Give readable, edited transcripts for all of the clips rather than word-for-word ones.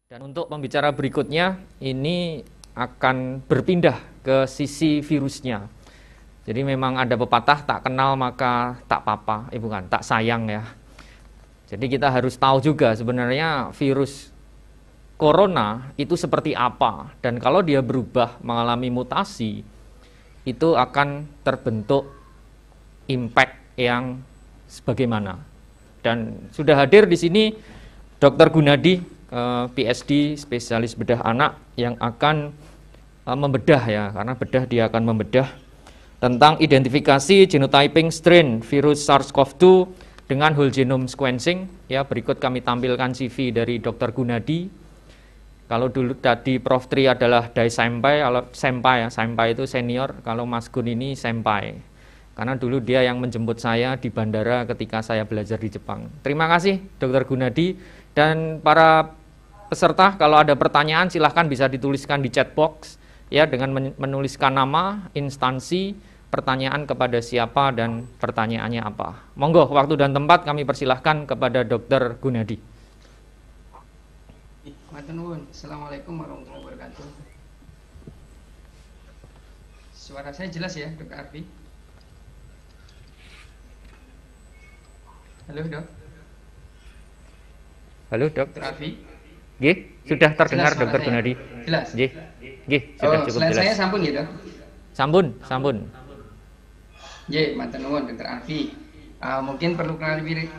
Dan untuk pembicara berikutnya, ini akan berpindah ke sisi virusnya. Jadi memang ada pepatah, tak kenal maka tak papa, bukan, tak sayang ya. Jadi kita harus tahu juga sebenarnya virus corona itu seperti apa. Dan kalau dia berubah mengalami mutasi, itu akan terbentuk impact yang sebagaimana. Dan sudah hadir di sini Dr. Gunadi, PhD, spesialis bedah anak yang akan membedah ya, karena bedah dia akan membedah tentang identifikasi genotyping strain virus SARS-CoV-2 dengan whole genome sequencing. Ya, berikut kami tampilkan CV dari Dr. Gunadi. Kalau dulu tadi Prof. Tri adalah Dai Senpai, kalau Senpai itu senior, kalau Mas Gun ini Senpai. Karena dulu dia yang menjemput saya di bandara ketika saya belajar di Jepang. Terima kasih Dr. Gunadi, dan para peserta kalau ada pertanyaan silahkan bisa dituliskan di chat box ya, dengan menuliskan nama, instansi, pertanyaan kepada siapa dan pertanyaannya apa. Monggo, waktu dan tempat kami persilahkan kepada Dr. Gunadi. Assalamualaikum warahmatullahi wabarakatuh. Suara saya jelas ya, Dr. Arfi? Halo, Dok. Halo, Dok. Dr. Arfi? Nggih, sudah terdengar Dr. Gunadi. Jelas. Nggih, sudah cukup jelas. Saya sampun ya, Dok? Sampun. Nggih, matur nuwun Dr. Arfi. Mungkin perlu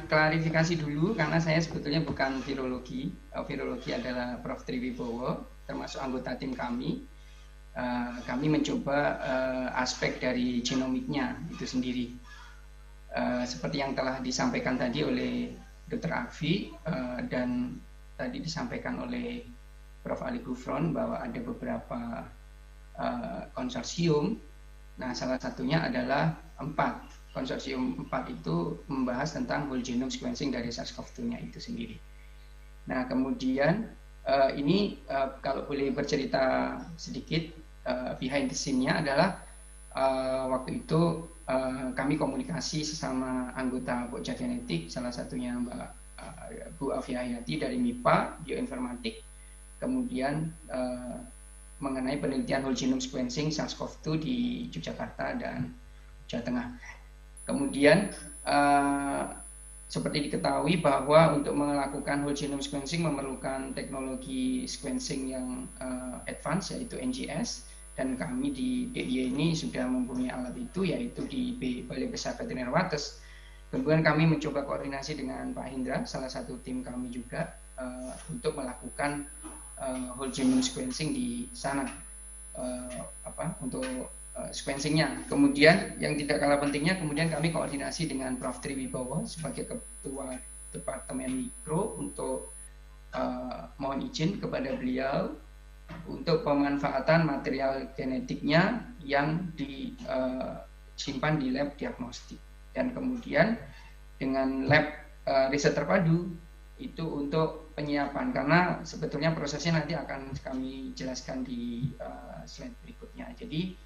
klarifikasi dulu karena saya sebetulnya bukan virologi. Virologi adalah Prof. Tri Wibowo, termasuk anggota tim kami. Kami mencoba aspek dari genomiknya itu sendiri. Seperti yang telah disampaikan tadi oleh Dr. Arfi dan tadi disampaikan oleh Prof. Ali Gufron bahwa ada beberapa konsorsium. Nah, salah satunya adalah 4. Konsorsium 4 itu membahas tentang whole genome sequencing dari SARS-CoV-2-nya itu sendiri. Nah, kemudian ini kalau boleh bercerita sedikit, behind the scene-nya adalah waktu itu kami komunikasi sesama anggota Pokja Genetik, salah satunya Mbak Bu Afia Hayati dari MIPA, Bioinformatik, kemudian mengenai penelitian whole genome sequencing SARS-CoV-2 di Yogyakarta dan Jawa Tengah. Kemudian seperti diketahui bahwa untuk melakukan whole genome sequencing memerlukan teknologi sequencing yang advance, yaitu NGS, dan kami di DIY ini sudah mempunyai alat itu, yaitu di Balai Besar Veteriner Wates. Kemudian kami mencoba koordinasi dengan Pak Hendra, salah satu tim kami juga, untuk melakukan whole genome sequencing di sana, untuk sequencingnya. Kemudian yang tidak kalah pentingnya, kemudian kami koordinasi dengan Prof. Tri Wibowo sebagai Ketua Departemen Mikro untuk mohon izin kepada beliau untuk pemanfaatan material genetiknya yang disimpan di lab diagnostik, dan kemudian dengan lab riset terpadu itu untuk penyiapan, karena sebetulnya prosesnya nanti akan kami jelaskan di slide berikutnya. Jadi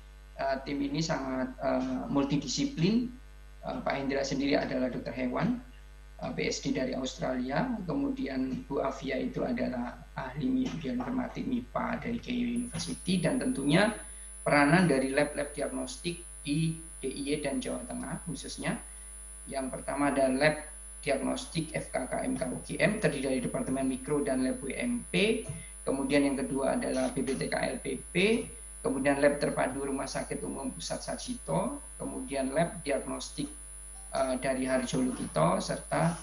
tim ini sangat multidisiplin. Pak Hendra sendiri adalah dokter hewan, PhD dari Australia. Kemudian Bu Afia itu adalah ahli bioinformatik MIPA dari Keio University, dan tentunya peranan dari lab-lab diagnostik di DIY dan Jawa Tengah khususnya. Yang pertama ada lab diagnostik FKKMK UGM terdiri dari Departemen Mikro dan Lab WMP. Kemudian yang kedua adalah BPTK-LPP. Kemudian lab terpadu Rumah Sakit Umum Pusat Sarjito, kemudian lab diagnostik dari Harjo Lukito, serta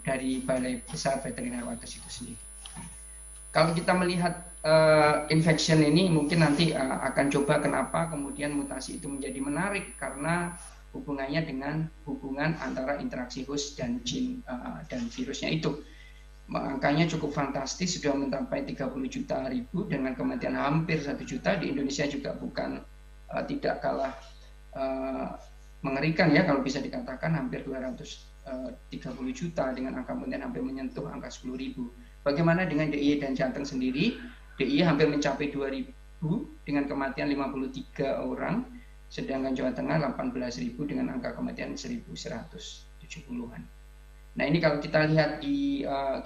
dari Balai Besar Veteriner Wates itu sendiri. Kalau kita melihat infection ini, mungkin nanti akan coba kenapa kemudian mutasi itu menjadi menarik, karena hubungannya dengan hubungan antara interaksi host dan gene dan virusnya itu. Angkanya cukup fantastis, sudah mencapai 30 juta ribu dengan kematian hampir 1 juta. Di Indonesia juga bukan tidak kalah mengerikan ya, kalau bisa dikatakan hampir 230 juta dengan angka kematian hampir menyentuh angka 10.000. Bagaimana dengan DIY dan jantung sendiri? DIY hampir mencapai 2.000 dengan kematian 53 orang, sedangkan Jawa Tengah 18.000 dengan angka kematian 1.100. 70-an. Nah ini kalau kita lihat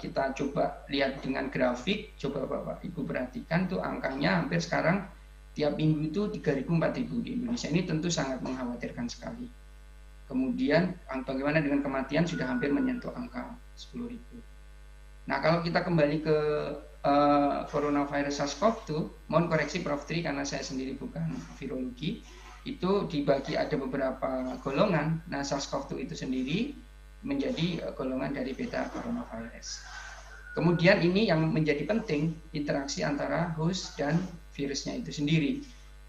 kita coba lihat dengan grafik, coba Bapak Ibu perhatikan tuh angkanya hampir sekarang tiap minggu itu 3.000 4.000 di Indonesia. Ini tentu sangat mengkhawatirkan sekali. Kemudian bagaimana dengan kematian sudah hampir menyentuh angka 10.000. Nah kalau kita kembali ke coronavirus SARS-CoV-2, mohon koreksi Prof. Tri karena saya sendiri bukan virologi, itu dibagi ada beberapa golongan. Nah SARS-CoV-2 itu sendiri menjadi golongan dari beta coronavirus. Kemudian ini yang menjadi penting interaksi antara host dan virusnya itu sendiri.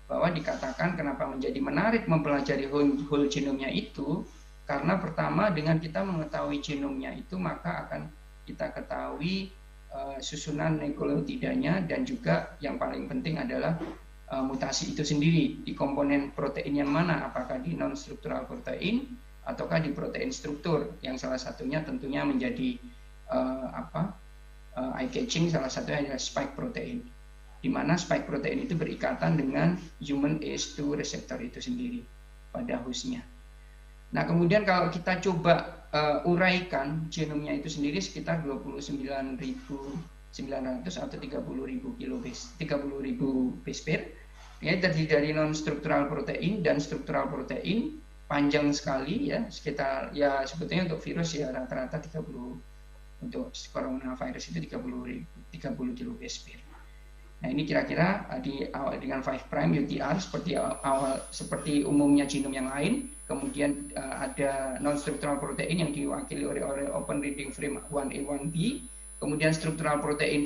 Bahwa dikatakan kenapa menjadi menarik mempelajari whole genomnya itu, karena pertama dengan kita mengetahui genomnya itu maka akan kita ketahui susunan nukleotidanya dan juga yang paling penting adalah mutasi itu sendiri di komponen protein yang mana, apakah di non-struktural protein ataukah di protein struktur, yang salah satunya tentunya menjadi eye-catching, salah satunya adalah spike protein, di mana spike protein itu berikatan dengan human ACE2 reseptor itu sendiri pada hostnya. Nah kemudian kalau kita coba uraikan genomnya itu sendiri sekitar 29.900 atau 30.000 base pair, ya, terdiri dari non-struktural protein dan struktural protein, panjang sekali ya, sekitar ya sebetulnya untuk virus ya rata-rata 30, untuk coronavirus itu 30 kilo base pair. Nah ini kira-kira dengan 5' UTR seperti umumnya genom yang lain. Kemudian ada non-struktural protein yang diwakili oleh open reading frame 1A 1B, kemudian struktural protein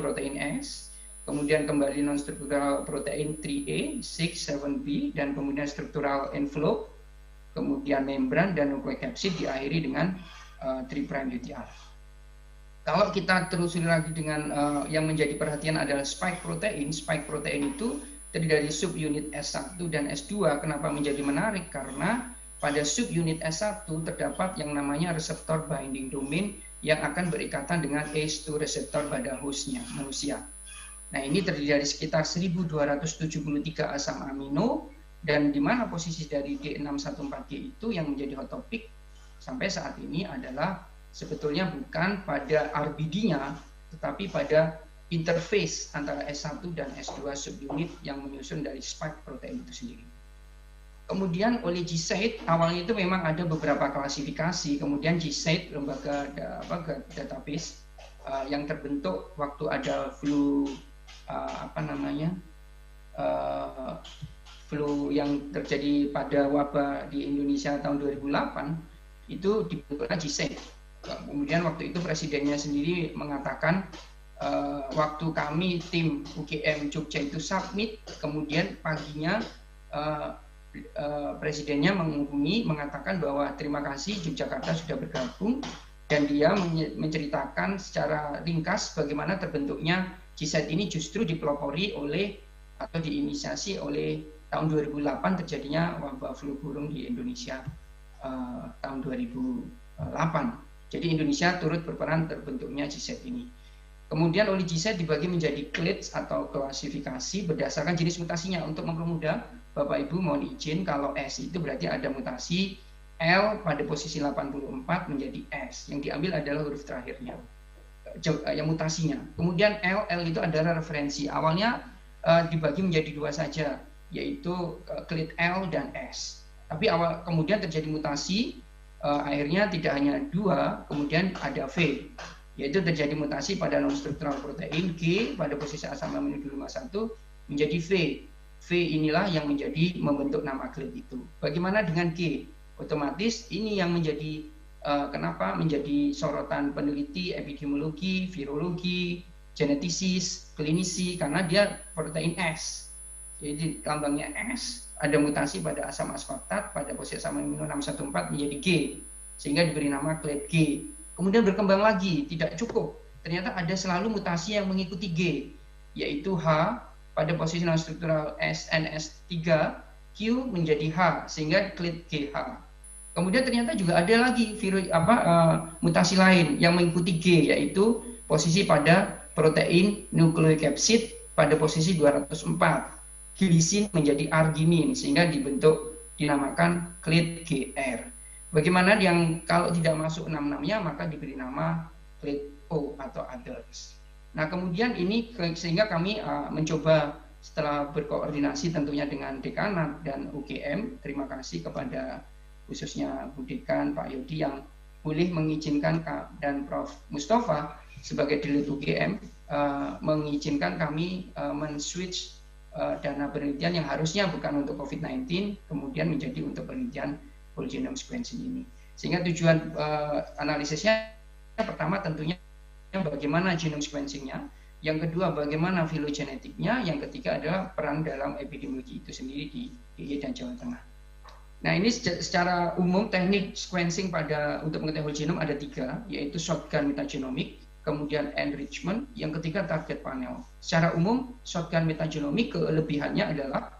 S, kemudian kembali non-struktural protein 3A 6 7B, dan kemudian struktural envelope, kemudian membran dan nukleokapsid diakhiri dengan 3' UTR. Kalau kita telusuri lagi dengan yang menjadi perhatian adalah spike protein. Spike protein itu terdiri dari subunit S1 dan S2. Kenapa menjadi menarik? Karena pada subunit S1 terdapat yang namanya reseptor binding domain yang akan berikatan dengan ACE2 reseptor pada hostnya, manusia. Nah ini terdiri dari sekitar 1273 asam amino, dan di mana posisi dari D614G itu yang menjadi hot topic sampai saat ini adalah sebetulnya bukan pada RBD-nya, tetapi pada interface antara S1 dan S2 subunit yang menyusun dari spike protein itu sendiri. Kemudian oleh GSAID, awalnya itu memang ada beberapa klasifikasi, kemudian GSAID, lembaga database yang terbentuk waktu ada flu flu yang terjadi pada wabah di Indonesia tahun 2008, itu dibentuklah GSAID. Kemudian waktu itu presidennya sendiri mengatakan waktu kami tim UGM Jogja itu submit, kemudian paginya presidennya mengatakan bahwa terima kasih Yogyakarta sudah bergabung, dan dia menceritakan secara ringkas bagaimana terbentuknya GSAID ini justru dipelopori oleh atau diinisiasi oleh tahun 2008 terjadinya wabah flu burung di Indonesia tahun 2008. Jadi Indonesia turut berperan terbentuknya GSAID ini. Kemudian oleh GSAID dibagi menjadi clades atau klasifikasi berdasarkan jenis mutasinya. Untuk mempermudah, Bapak Ibu mohon izin, kalau S itu berarti ada mutasi L pada posisi 84 menjadi S. Yang diambil adalah huruf terakhirnya, yang mutasinya. Kemudian L itu adalah referensi. Awalnya dibagi menjadi dua saja, yaitu clade L dan S. Tapi kemudian terjadi mutasi, akhirnya tidak hanya dua, kemudian ada V, yaitu terjadi mutasi pada non-struktural protein G pada posisi asam amino 251 menjadi V. V inilah yang membentuk nama clade itu. Bagaimana dengan G? Otomatis ini yang menjadi kenapa menjadi sorotan peneliti epidemiologi, virologi, genetisis, klinisi, karena dia protein S. Jadi lambangnya S, ada mutasi pada asam aspartat pada posisi asam amino 614 menjadi G, sehingga diberi nama clade G. Kemudian berkembang lagi, tidak cukup. Ternyata ada selalu mutasi yang mengikuti G, yaitu H pada posisi non-struktural SNS3, Q menjadi H, sehingga clade GH. Kemudian ternyata juga ada lagi mutasi lain yang mengikuti G, yaitu posisi pada protein nukleokapsid pada posisi 204. Gilisin menjadi arginin, sehingga dinamakan clade GR. Bagaimana yang kalau tidak masuk 6-6-nya maka diberi nama clade O atau others. Nah kemudian ini sehingga kami mencoba setelah berkoordinasi tentunya dengan Dekanat dan UGM, terima kasih kepada khususnya Bu Dekan, Pak Yodi yang boleh mengizinkan dan Prof. Mustafa sebagai Dirut UGM mengizinkan kami men-switch dana penelitian yang harusnya bukan untuk COVID-19 kemudian menjadi untuk penelitian whole genome sequencing ini. Sehingga tujuan analisisnya pertama tentunya bagaimana genome sequencingnya, yang kedua bagaimana filogenetiknya, yang ketiga adalah peran dalam epidemiologi itu sendiri di DIY dan Jawa Tengah. Nah ini secara umum teknik sequencing untuk mengetahui whole genome ada 3, yaitu shotgun metagenomic, kemudian enrichment, yang ketiga target panel. Secara umum shotgun metagenomic kelebihannya adalah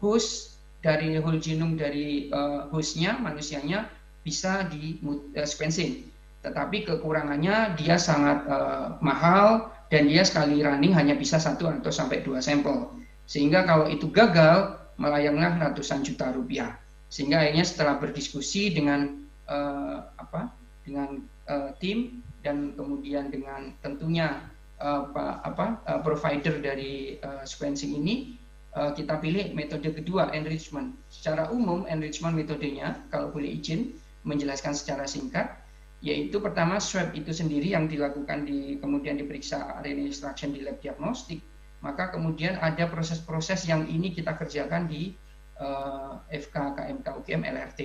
host dari whole genome dari hostnya, manusianya bisa di sequencing. Tetapi kekurangannya dia sangat mahal dan dia sekali running hanya bisa 1 atau sampai 2 sampel. Sehingga kalau itu gagal melayanglah ratusan juta rupiah. Sehingga akhirnya setelah berdiskusi dengan tim dan kemudian dengan tentunya provider dari sequencing ini, kita pilih metode kedua, enrichment. Secara umum enrichment metodenya, kalau boleh izin menjelaskan secara singkat, yaitu pertama swab itu sendiri yang dilakukan kemudian diperiksa RNA extraction di lab diagnostik, maka kemudian ada proses-proses yang ini kita kerjakan di FK KMK UGM LRT,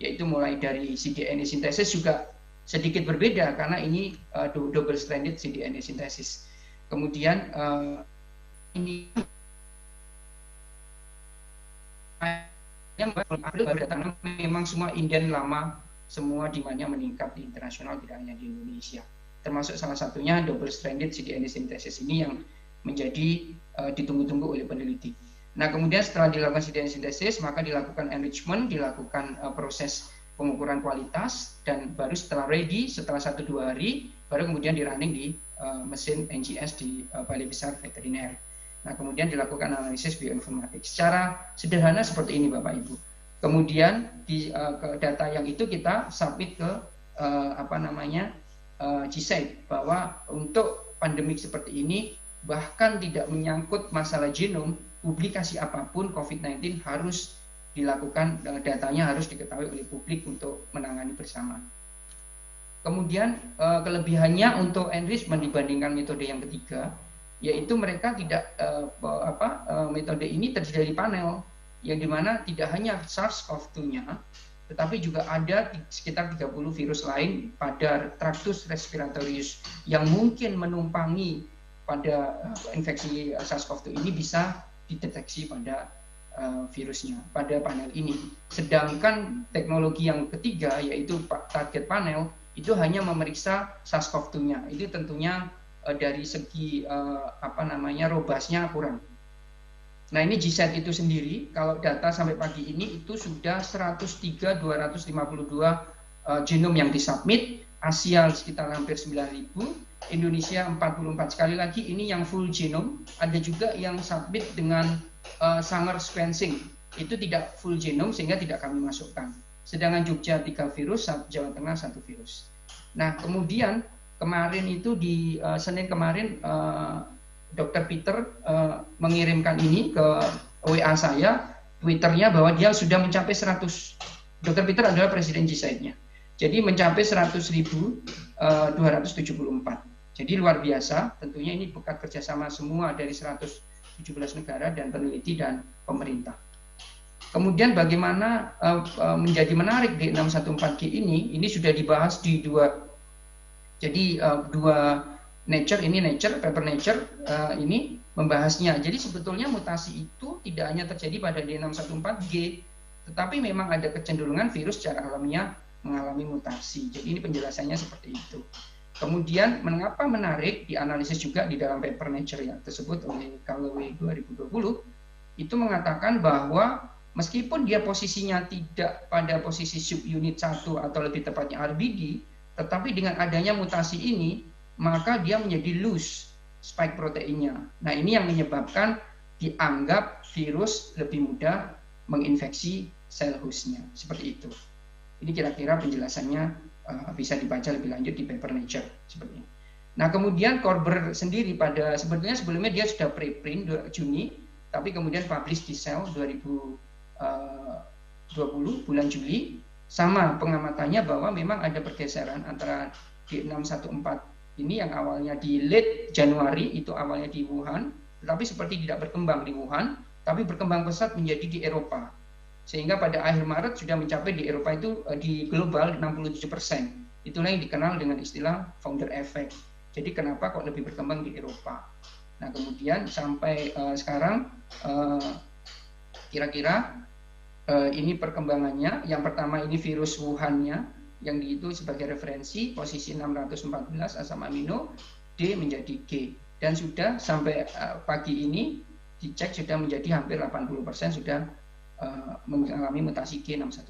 yaitu mulai dari cDNA sintesis juga sedikit berbeda karena ini double stranded cDNA sintesis. Kemudian ini yang baru datang memang semua inden lama, semua demandnya meningkat di internasional, tidak hanya di Indonesia. Termasuk salah satunya double stranded cDNA sintesis ini yang menjadi ditunggu-tunggu oleh peneliti. Nah kemudian setelah dilakukan cDNA sintesis maka dilakukan enrichment, dilakukan proses pengukuran kualitas, dan baru setelah ready setelah 1-2 hari baru kemudian di running di mesin NGS di Balai Besar Veteriner. Nah, kemudian dilakukan analisis bioinformatik. Secara sederhana seperti ini Bapak Ibu. Kemudian ke data yang itu kita submit ke GSAID, bahwa untuk pandemik seperti ini bahkan tidak menyangkut masalah genom, publikasi apapun COVID-19 harus dilakukan, datanya harus diketahui oleh publik untuk menangani bersama. Kemudian kelebihannya untuk enrichment dibandingkan metode yang ketiga, yaitu mereka tidak metode ini terdiri dari panel yang dimana tidak hanya SARS-CoV-2-nya, tetapi juga ada sekitar 30 virus lain pada traktus respiratorius yang mungkin menumpangi pada infeksi SARS-CoV-2 ini bisa dideteksi pada virusnya, pada panel ini. Sedangkan teknologi yang ketiga yaitu target panel itu hanya memeriksa SARS-CoV-2-nya. Itu tentunya dari segi robustnya kurang. Nah ini GSAID itu sendiri, kalau data sampai pagi ini itu sudah 103.252 genom yang disubmit, Asia sekitar hampir 9.000, Indonesia 44. Sekali lagi ini yang full genome, ada juga yang submit dengan Sanger sequencing, itu tidak full genome sehingga tidak kami masukkan. Sedangkan Jogja 3 virus, Jawa Tengah 1 virus. Nah kemudian kemarin itu di Senin kemarin Dr. Peter mengirimkan ini ke WA saya, Twitternya, bahwa dia sudah mencapai 100. Dr. Peter adalah presiden GSAID-nya. Jadi mencapai 100.274. Jadi luar biasa, tentunya ini berkat kerjasama semua dari 117 negara dan peneliti dan pemerintah. Kemudian bagaimana menjadi menarik di 614G ini sudah dibahas di dua Nature, paper Nature ini membahasnya. Jadi sebetulnya mutasi itu tidak hanya terjadi pada D614G, tetapi memang ada kecenderungan virus secara alamiah mengalami mutasi. Jadi ini penjelasannya seperti itu. Kemudian mengapa menarik, dianalisis juga di dalam paper Nature yang tersebut oleh Callaway 2020, itu mengatakan bahwa meskipun dia posisinya tidak pada posisi subunit 1 atau lebih tepatnya RBD, tetapi dengan adanya mutasi ini, maka dia menjadi loose spike proteinnya. Nah ini yang menyebabkan dianggap virus lebih mudah menginfeksi sel hostnya. Seperti itu. Ini kira-kira penjelasannya bisa dibaca lebih lanjut di paper Nature seperti ini. Nah, kemudian Korber sendiri sebelumnya dia sudah preprint Juni, tapi kemudian publish di Cell 2020 bulan Juli. Sama pengamatannya bahwa memang ada pergeseran antara D614 ini yang awalnya di late Januari, itu awalnya di Wuhan, tetapi seperti tidak berkembang di Wuhan, tapi berkembang pesat menjadi di Eropa. Sehingga pada akhir Maret sudah mencapai di Eropa itu di global 67%. Itulah yang dikenal dengan istilah founder effect. Jadi kenapa kok lebih berkembang di Eropa? Nah, kemudian sampai sekarang kira-kira ini perkembangannya. Yang pertama ini virus Wuhan-nya yang itu sebagai referensi posisi 614 asam amino, D menjadi G, dan sudah sampai pagi ini dicek sudah menjadi hampir 80% sudah mengalami mutasi G614.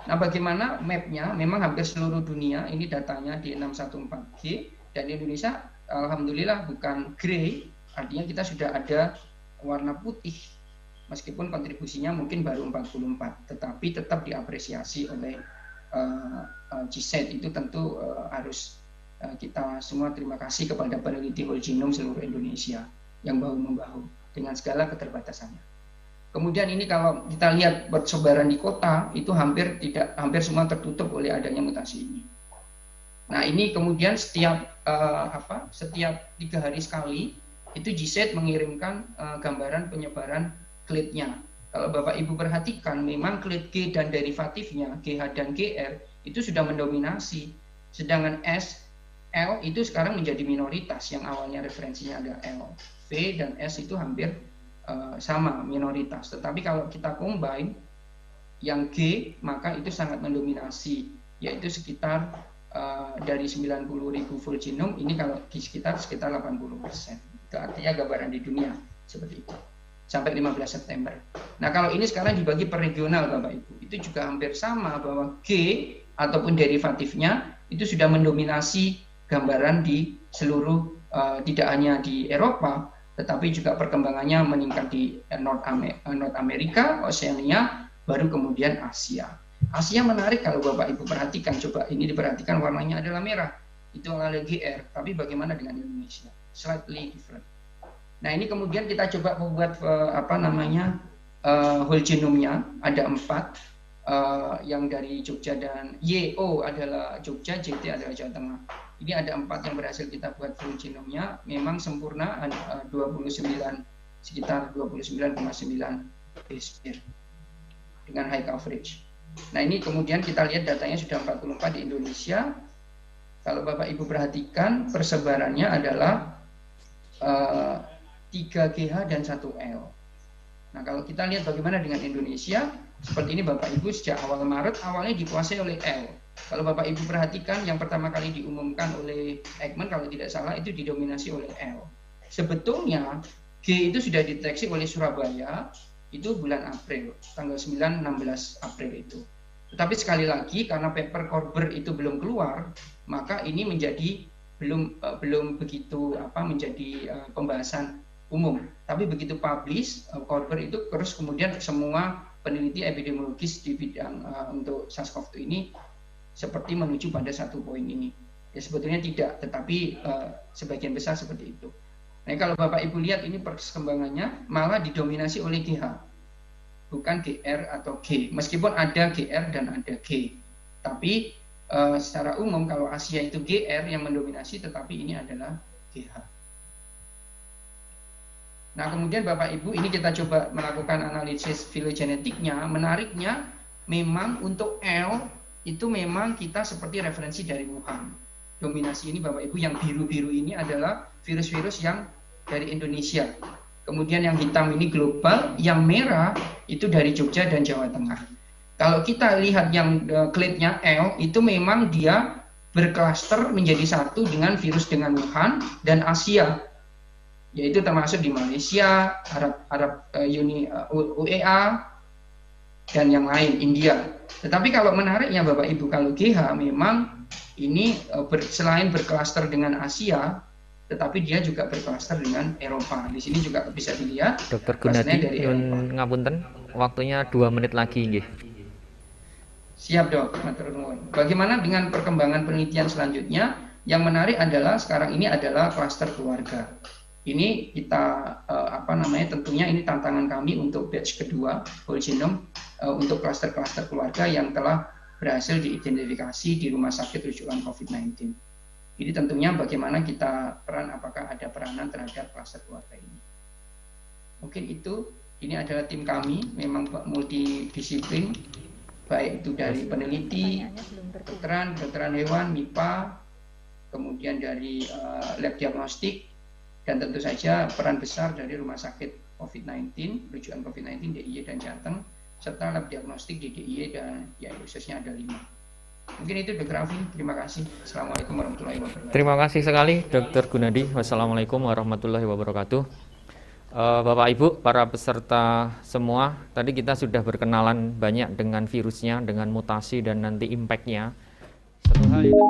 Nah, bagaimana mapnya? Memang hampir seluruh dunia ini datanya di 614G, dan Indonesia alhamdulillah bukan grey, artinya kita sudah ada warna putih. Meskipun kontribusinya mungkin baru 44, tetapi tetap diapresiasi oleh GSET. Itu tentu harus kita semua terima kasih kepada peneliti whole genome seluruh Indonesia yang bahu-membahu dengan segala keterbatasannya. Kemudian ini kalau kita lihat persebaran di kota itu hampir semua tertutup oleh adanya mutasi ini. Nah, ini kemudian setiap 3 hari sekali itu GSET mengirimkan gambaran penyebaran clade-nya. Kalau Bapak Ibu perhatikan, memang clade G dan derivatifnya GH dan GR itu sudah mendominasi, sedangkan S, L itu sekarang menjadi minoritas. Yang awalnya referensinya ada L, V dan S itu hampir sama minoritas. Tetapi kalau kita combine yang G, maka itu sangat mendominasi, yaitu sekitar dari 90.000 full genome ini kalau di sekitar 80%. Itu artinya gambaran di dunia seperti itu sampai 15 September. Nah, kalau ini sekarang dibagi per regional Bapak Ibu, itu juga hampir sama bahwa G ataupun derivatifnya itu sudah mendominasi gambaran di seluruh tidak hanya di Eropa, tetapi juga perkembangannya meningkat di North America, Oceania, baru kemudian Asia. Asia menarik kalau Bapak Ibu perhatikan, coba ini diperhatikan warnanya adalah merah, itu adalah GR, tapi bagaimana dengan Indonesia? Slightly different. Nah, ini kemudian kita coba membuat whole genome-nya ada 4 yang dari Jogja dan YO adalah Jogja, JT adalah Jawa Tengah. Ini ada 4 yang berhasil kita buat whole genome-nya, memang sempurna 29 sekitar 29,9 base pair dengan high coverage. Nah, ini kemudian kita lihat datanya sudah 44 di Indonesia. Kalau Bapak Ibu perhatikan persebarannya adalah 3GH dan 1L. Nah, kalau kita lihat bagaimana dengan Indonesia, seperti ini Bapak Ibu sejak awal Maret awalnya dikuasai oleh L. Kalau Bapak Ibu perhatikan yang pertama kali diumumkan oleh Ekman kalau tidak salah itu didominasi oleh L. Sebetulnya G itu sudah dideteksi oleh Surabaya itu bulan April, tanggal 9-16 April itu. Tetapi sekali lagi karena paper Korber itu belum keluar, maka ini menjadi belum begitu menjadi pembahasan umum. Tapi begitu publish Korber itu terus kemudian semua peneliti epidemiologis di bidang untuk SARS-CoV-2 ini seperti menuju pada satu poin ini. Ya sebetulnya tidak, tetapi sebagian besar seperti itu. Nah, kalau Bapak Ibu lihat ini perkembangannya malah didominasi oleh GH, bukan GR atau G. Meskipun ada GR dan ada G, tapi secara umum kalau Asia itu GR yang mendominasi, tetapi ini adalah GH. Nah, kemudian Bapak Ibu ini kita coba melakukan analisis filogenetiknya. Menariknya memang untuk L itu memang kita seperti referensi dari Wuhan. Dominasi ini Bapak Ibu yang biru-biru ini adalah virus-virus yang dari Indonesia. Kemudian yang hitam ini global, yang merah itu dari Jogja dan Jawa Tengah. Kalau kita lihat yang clade-nya L itu memang dia berklaster menjadi satu dengan virus dengan Wuhan dan Asia, yaitu termasuk di Malaysia, Arab UEA dan yang lain, India. Tetapi kalau menariknya Bapak Ibu, kalau GH memang ini selain berklaster dengan Asia, tetapi dia juga berklaster dengan Eropa. Di sini juga bisa dilihat. Dr. Gunadi, ngapunten, waktunya 2 menit lagi nggih. Siap dok, matur nuwun. Bagaimana dengan perkembangan penelitian selanjutnya? Yang menarik adalah sekarang ini adalah klaster keluarga. Ini kita tentunya ini tantangan kami untuk batch kedua whole genome untuk klaster-klaster keluarga yang telah berhasil diidentifikasi di rumah sakit rujukan COVID-19. Jadi tentunya bagaimana kita apakah ada peranan terhadap klaster keluarga ini. Mungkin itu, ini adalah tim kami, memang multidisiplin, baik itu dari peneliti, kedokteran hewan, MIPA, kemudian dari lab diagnostik, dan tentu saja peran besar dari rumah sakit COVID-19, rujukan COVID-19, DIY dan Jateng, serta lab diagnostik di DIY dan ya khususnya ada 5. Mungkin itu Dr. Raffi, terima kasih. Assalamualaikum warahmatullahi wabarakatuh. Terima kasih sekali Dr. Gunadi. Wassalamualaikum warahmatullahi wabarakatuh. Bapak Ibu, para peserta semua, tadi kita sudah berkenalan banyak dengan virusnya, dengan mutasi dan nanti impact-nya. Satu hal itu